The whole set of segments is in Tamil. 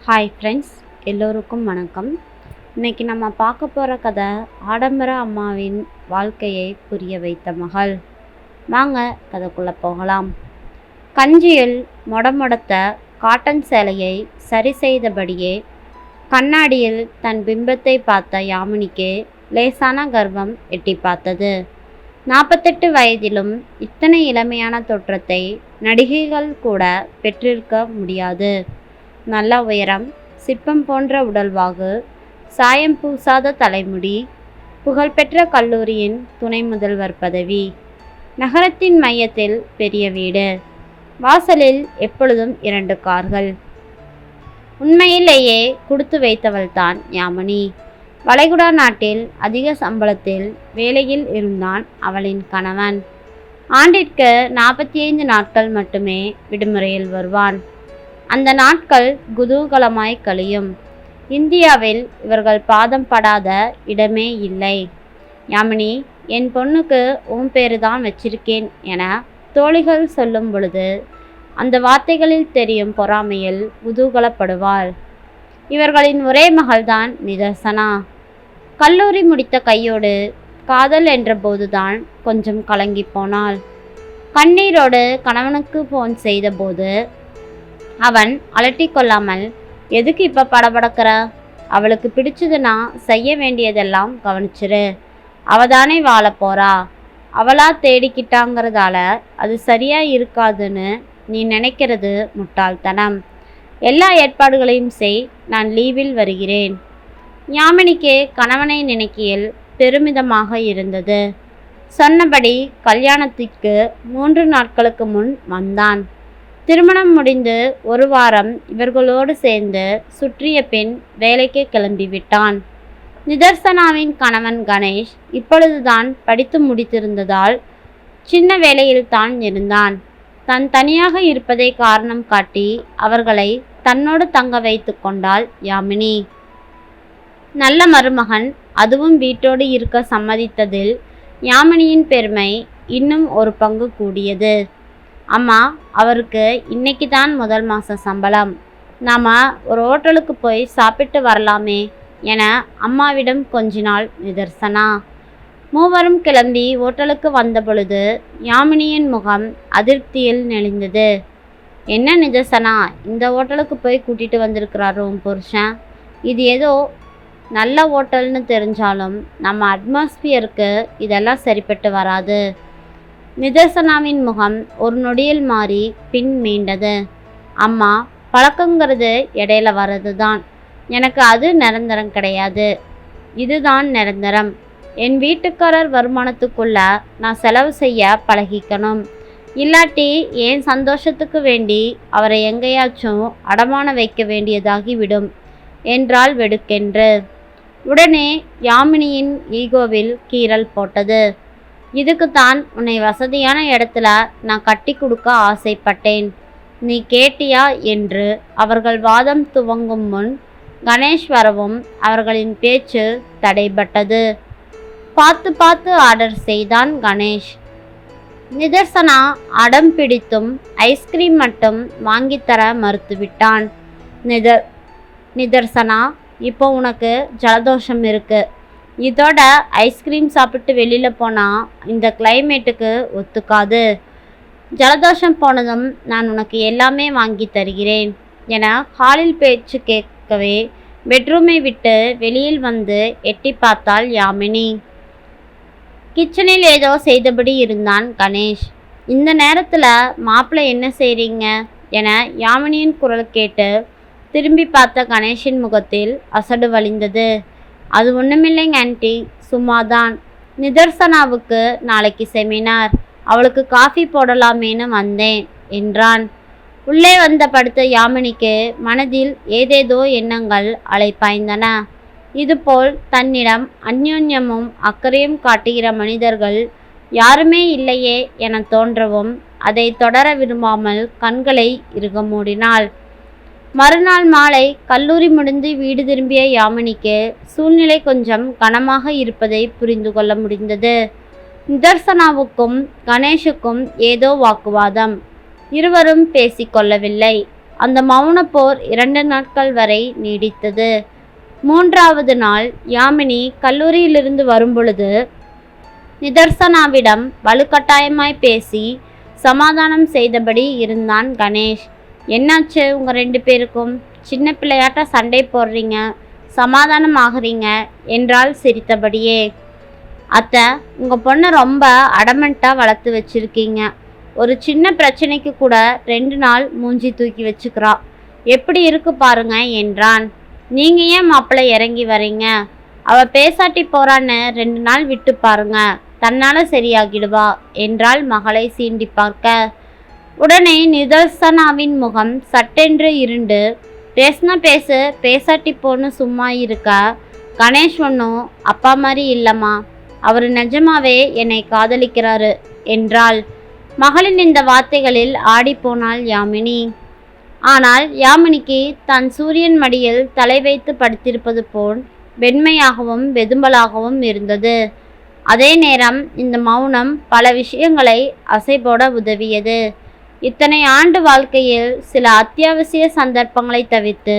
ஹாய் ஃப்ரெண்ட்ஸ், எல்லோருக்கும் வணக்கம். இன்றைக்கி நம்ம பார்க்க போகிற கதை ஆடம்பர அம்மாவின் வாழ்க்கையை புரிய வைத்த மகள். வாங்க கதைக்குள்ளே போகலாம். கஞ்சியில் மொடமொடத்த காட்டன் சேலையை சரி செய்தபடியே கண்ணாடியில் தன் பிம்பத்தை பார்த்த யாமினிக்கு லேசான கர்வம் எட்டி பார்த்தது. 48 வயதிலும் இத்தனை இளமையான தோற்றத்தை நடிகைகள் கூட பெற்றிருக்க முடியாது. நல்ல உயரம், சிற்பம் போன்ற உடல்வாகு, சாயம் பூசாத தலைமுடி, புகழ்பெற்ற கல்லூரியின் துணை முதல்வர் பதவி, நகரத்தின் மையத்தில் பெரிய வீடு, வாசலில் எப்பொழுதும் 2 கார்கள். உண்மையிலேயே கொடுத்து வைத்தவள்தான் யாமினி. வளைகுடா நாட்டில் அதிக சம்பளத்தில் வேலையில் இருந்தான் அவளின் கணவன். ஆண்டிற்கு 45 நாட்கள் மட்டுமே விடுமுறையில் வருவான். அந்த நாட்கள் குதூகலமாய் கழியும். இந்தியாவில் இவர்கள் பாதம் படாத இடமே இல்லை. யாமினி, என் பொண்ணுக்கு உன் பேரு தான் வச்சிருக்கேன் என தோழிகள் சொல்லும் பொழுது அந்த வார்த்தைகளில் தெரியும் பொறாமையில் குதூகலப்படுவாள். இவர்களின் ஒரே மகள்தான் நிதர்சனா. கல்லூரி முடித்த கையோடு காதல் என்ற போதுதான் கொஞ்சம் கலங்கி போனாள். கண்ணீரோடு கணவனுக்கு ஃபோன் செய்தபோது அவன் அலட்டிக்கொள்ளாமல், எதுக்கு இப்போ படபடக்கிற? அவளுக்கு பிடிச்சதுன்னா செய்ய வேண்டியதெல்லாம் கவனிச்சிரு. அவதானே வாழ போறா. அவளா தேடிக்கிட்டாங்கிறதால அது சரியா இருக்காதுன்னு நீ நினைக்கிறது முட்டாள்தனம். எல்லா ஏற்பாடுகளையும் செய், நான் லீவில் வருகிறேன். யாமினிக்கு கணவனை நினைக்கையில் பெருமிதமாக இருந்தது. சொன்னபடி கல்யாணத்திற்கு 3 நாட்களுக்கு முன் வந்தான். திருமணம் முடிந்து 1 வாரம் இவர்களோடு சேர்ந்து சுற்றிய பின் வேலைக்கு கிளம்பிவிட்டான். நிதர்சனாவின் கணவன் கணேஷ் இப்பொழுதுதான் படித்து முடித்திருந்ததால் சின்ன வேலையில் தான் இருந்தான். தான் தனியாக இருப்பதை காரணம் காட்டி அவர்களை தன்னோடு தங்க வைத்து கொண்டாள் யாமினி. நல்ல மருமகன், அதுவும் வீட்டோடு இருக்க சம்மதித்ததில் யாமினியின் பெருமை இன்னும் ஒரு பங்கு கூடியது. அம்மா, அவருக்கு இன்னைக்கு தான் முதல் மாத சம்பளம். நாம் ஒரு ஹோட்டலுக்கு போய் சாப்பிட்டு வரலாமே என அம்மாவிடம் கொஞ்சினாள் நிதர்சனா. மூவரும் கிளம்பி ஹோட்டலுக்கு வந்த பொழுது யாமினியின் முகம் அதிருப்தியில் நெளிந்தது. என்ன நிதர்சனா, இந்த ஹோட்டலுக்கு போய் கூட்டிகிட்டு வந்திருக்கிறாரு உன் புருஷன்? இது ஏதோ நல்ல ஹோட்டல்னு தெரிஞ்சாலும் நம்ம அட்மாஸ்பியருக்கு இதெல்லாம் சரிப்பட்டு வராது. நிதர்சனாவின் முகம் ஒரு நொடியில் மாறி பின் மீண்டது. அம்மா, பழக்கங்கிறது இடையில வர்றது தான். எனக்கு அது நிரந்தரம் கிடையாது. இதுதான் நிரந்தரம். என் வீட்டுக்காரர் வருமானத்துக்குள்ள நான் செலவு செய்ய பழகிக்கணும். இல்லாட்டி என் சந்தோஷத்துக்கு வேண்டி அவரை எங்கேயாச்சும் அடமான வைக்க வேண்டியதாகி விடும் என்றாள் வெடுக்கென்று. உடனே யாமினியின் ஈகோவில் கீறல் போட்டது. இதுக்குத்தான் உன்னை வசதியான இடத்துல நான் கட்டி கொடுக்க ஆசைப்பட்டேன். நீ கேட்டியா என்று அவர்கள் வாதம் துவங்கும் முன் கணேஷ் வரவும் அவர்களின் பேச்சு தடைபட்டது. பார்த்து பார்த்து ஆர்டர் செய்தான் கணேஷ். நிதர்சனா அடம் பிடித்தும் ஐஸ்கிரீம் மட்டும் வாங்கித்தர மறுத்துவிட்டான். நிதர்சனா, இப்போ உனக்கு ஜலதோஷம் இருக்கு. இதோட ஐஸ்கிரீம் சாப்பிட்டு வெளியில் போனால் இந்த கிளைமேட்டுக்கு ஒத்துக்காது. ஜலதோஷம் போனதும் நான் உனக்கு எல்லாமே வாங்கி தருகிறேன் என ஹாலில் பேச்சு கேட்கவே பெட்ரூமை விட்டு வெளியில் வந்து எட்டி பார்த்தாள் யாமினி. கிச்சனில் ஏதோ செய்தபடி இருந்தான் கணேஷ். இந்த நேரத்தில் மாப்பிள்ளை என்ன செய்கிறீங்க என யாமினியின் குரல் கேட்டு திரும்பி பார்த்த கணேஷின் முகத்தில் அசடு வழிந்தது. அது ஒன்றுமில்லைங்க ஆன்ட்டி, சும்மாதான். நிதர்சனாவுக்கு நாளைக்கு செமினார், அவளுக்கு காஃபி போடலாமேன்னு வந்தேன் என்றான். உள்ளே வந்த படுத்த யாமினிக்கு மனதில் ஏதேதோ எண்ணங்கள் அலைப்பாய்ந்தன. இதுபோல் தன்னிடம் அந்யோன்யமும் அக்கறையும் காட்டுகிற மனிதர்கள் யாருமே இல்லையே என தோன்றவும் அதை தொடர விரும்பாமல் கண்களை இறுக மூடினாள். மறுநாள் மாலை கல்லூரி முடிந்து வீடு திரும்பிய யாமினிக்கு சூழ்நிலை கொஞ்சம் கனமாக இருப்பதை புரிந்து கொள்ள முடிந்தது. நிதர்சனாவுக்கும் கணேஷுக்கும் ஏதோ வாக்குவாதம். இருவரும் பேசிக்கொள்ளவில்லை. அந்த மௌனப் போர் 2 நாட்கள் வரை நீடித்தது. 3வது நாள் யாமினி கல்லூரியிலிருந்து வரும்பொழுது நிதர்சனாவிடம் வலுக்கட்டாயமாய் பேசி சமாதானம் செய்தபடி இருந்தான் கணேஷ். என்னாச்சு உங்க 2 பேருக்கும்? சின்ன பிள்ளையாட்ட சண்டை போடுறீங்க, சமாதானம் ஆகுறீங்க என்றால் சிரித்தபடியே. அத்தை, உங்கள் பொண்ணை ரொம்ப அடமெண்ட்டாக வளர்த்து வச்சுருக்கீங்க. ஒரு சின்ன பிரச்சனைக்கு கூட 2 நாள் மூஞ்சி தூக்கி வச்சுக்கிறா. எப்படி இருக்கு பாருங்க என்றான். நீங்கள் ஏன் மாப்பிள்ளை இறங்கி வரீங்க? அவள் பேசாட்டி போறான்னு 2 நாள் விட்டு பாருங்க, தன்னால் சரியாகிடுவா என்றாள் மகளை சீண்டி பார்க்க. உடனே நிதர்சனாவின் முகம் சட்டென்று இருண்டு, பேசுனா பேசு, பேசாட்டி போன்னு சும்மா இருக்க. கணேஷ் ஒன்றும் அப்பா மாதிரி இல்லைம்மா, அவர் நிஜமாவே என்னை காதலிக்கிறாரு என்றாள். மகளின் இந்த வார்த்தைகளில் ஆடிப்போனாள் யாமினி. ஆனால் யாமினிக்கு தான் சூரியன் மடியில் தலை வைத்து படுத்திருப்பது போல் வெண்மையாகவும் வெதும்பலாகவும் இருந்தது. அதே நேரம் இந்த மௌனம் பல விஷயங்களை அசைபோட உதவியது. இத்தனை ஆண்டு வாழ்க்கையில் சில அத்தியாவசிய சந்தர்ப்பங்களை தவிர்த்து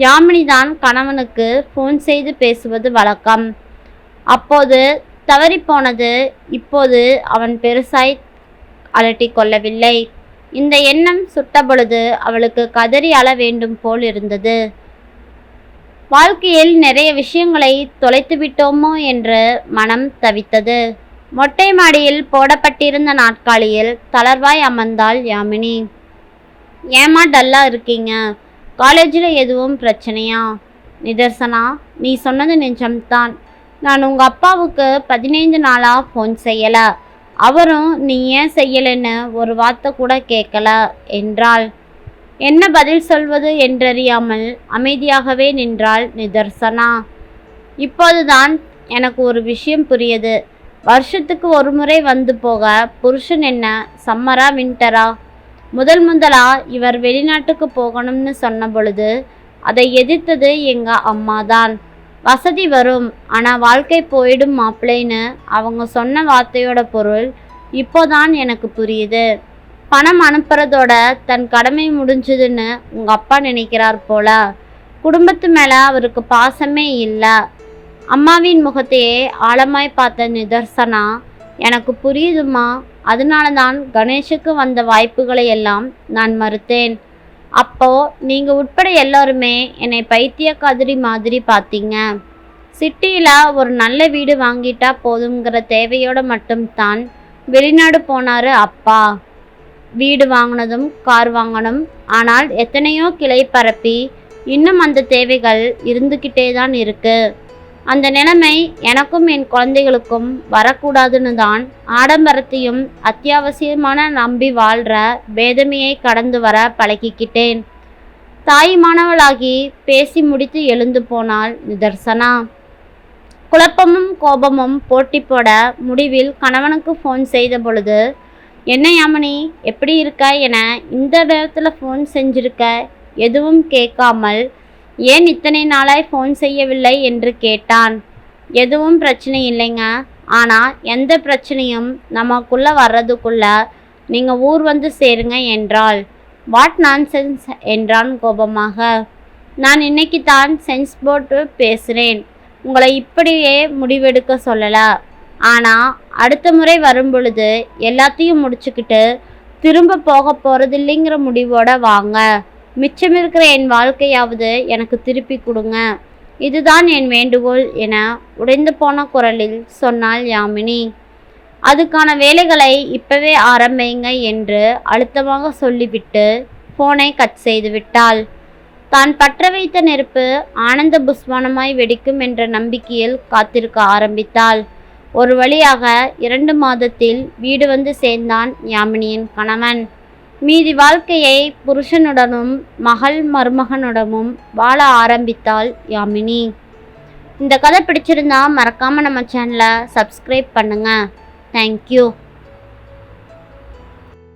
யாமினி தான் கணவனுக்கு ஃபோன் செய்து பேசுவது வழக்கம். அப்போது தவறிப்போனது இப்போது அவன் பெருசாய் அலட்டி கொள்ளவில்லை. இந்த எண்ணம் சுட்டபொழுது அவளுக்கு கதறி அழ வேண்டும் போல் இருந்தது. வாழ்க்கையில் நிறைய விஷயங்களை தொலைத்து விட்டோமோ என்று மனம் தவித்தது. மொட்டை மாடியில் போடப்பட்டிருந்த நாட்காலியில் தளர்வாய் அமர்ந்தாள் யாமினி. ஏமா டல்லா இருக்கீங்க? காலேஜில் எதுவும் பிரச்சனையா? நிதர்சனா, நீ சொன்னது நிஜம்தான். நான் உங்கள் அப்பாவுக்கு 15 நாளாக ஃபோன் செய்யலை. அவரும் நீ ஏன் செய்யலைன்னு ஒரு வார்த்தை கூட கேட்கல என்றாள். என்ன பதில் சொல்வது என்றறியாமல் அமைதியாகவே நின்றாள் நிதர்சனா. இப்போதுதான் எனக்கு ஒரு விஷயம் புரியுது. வருஷத்துக்கு ஒரு முறை வந்து போக புருஷன் என்ன சம்மரா வின்டரா? முதலா இவர் வெளிநாட்டுக்கு போகணும்னு சொன்ன பொழுது அதை எதிர்த்தது எங்கள் அம்மாதான். வசதி வரும், ஆனால் வாழ்க்கை போயிடும் மாப்பிள்ளைன்னு அவங்க சொன்ன வார்த்தையோட பொருள் இப்போதான் எனக்கு புரியுது. பணம் அனுப்புறதோட தன் கடமை முடிஞ்சதுன்னு உங்கள் அப்பா நினைக்கிறார் போல. குடும்பத்து மேலே அவருக்கு பாசமே இல்லை. அம்மாவின் முகத்தையே ஆழமாய் பார்த்த நிதர்சனா, எனக்கு புரியுதுமா, அதனால தான் கணேஷுக்கு வந்த வாய்ப்புகளை எல்லாம் நான் மறுத்தேன். அப்போ நீங்கள் உட்பட எல்லோருமே என்னை பைத்தியக்காரி மாதிரி பார்த்தீங்க. சிட்டியில் ஒரு நல்ல வீடு வாங்கிட்டா போதுங்கிற தேவையோடு மட்டும்தான் வெளிநாடு போனார் அப்பா. வீடு வாங்கினதும் கார் வாங்கணும், ஆனால் எத்தனையோ கிளை பரப்பி இன்னும் அந்த தேவைகள் இருந்துக்கிட்டே தான் இருக்கு. அந்த நிலைமை எனக்கும் என் குழந்தைகளுக்கும் வரக்கூடாதுன்னு தான் ஆடம்பரத்தையும் அத்தியாவசியமான நம்பி வாழ்கிற வேதமையை கடந்து வர பழகிக்கிட்டேன். தாயுமானவளாகி பேசி முடித்து எழுந்து போனாள் நிதர்சனா. குழப்பமும் கோபமும் போட்டி போட முடிவில் கணவனுக்கு ஃபோன் செய்த பொழுது, என்ன யாமினி எப்படி இருக்க என இந்த நேரத்தில் ஃபோன் செஞ்சிருக்க, எதுவும் கேட்காமல் ஏன் இத்தனை நாளாய் ஃபோன் செய்யவில்லை என்று கேட்டான். எதுவும் பிரச்சனை இல்லைங்க, ஆனால் எந்த பிரச்சனையும் நமக்குள்ளே வர்றதுக்குள்ள நீங்கள் ஊர் வந்து சேருங்க என்றாள். வாட் நான்சென்ஸ் என்றான் கோபமாக. நான் இன்னைக்கு தான் சென்ஸ் போட்டு பேசுகிறேன், உங்களை இப்படியே முடிவெடுக்க சொல்லலை. ஆனால் அடுத்த முறை வரும் பொழுது எல்லாத்தையும் முடிச்சுக்கிட்டு திரும்ப போக போகிறதில்லைங்கிற முடிவோட வாங்க. மிச்சம் இருக்கிற என் வாழ்க்கையாவது எனக்கு திருப்பி கொடுங்க, இதுதான் என் வேண்டுகோள் என உடைந்து போன குரலில் சொன்னாள் யாமினி. அதுக்கான வேலைகளை இப்பவே ஆரம்பிங்க என்று அழுத்தமாக சொல்லிவிட்டு ஃபோனை கட் செய்து விட்டாள். தான் பற்ற வைத்த நெருப்பு ஆனந்த புஷ்வானமாய் வெடிக்கும் என்ற நம்பிக்கையில் காத்திருக்க ஆரம்பித்தாள். ஒரு வழியாக 2 மாதத்தில் வீடு வந்து சேர்ந்தான் யாமினியின் கணவன். மீதி வாழ்க்கையை புருஷனுடனும் மகள் மருமகனுடனும் வாழ ஆரம்பித்தாள் யாமினி. இந்த கதை பிடிச்சிருந்தா மறக்காமல் நம்ம சேனலை சப்ஸ்கிரைப் பண்ணுங்கள். தேங்க்யூ.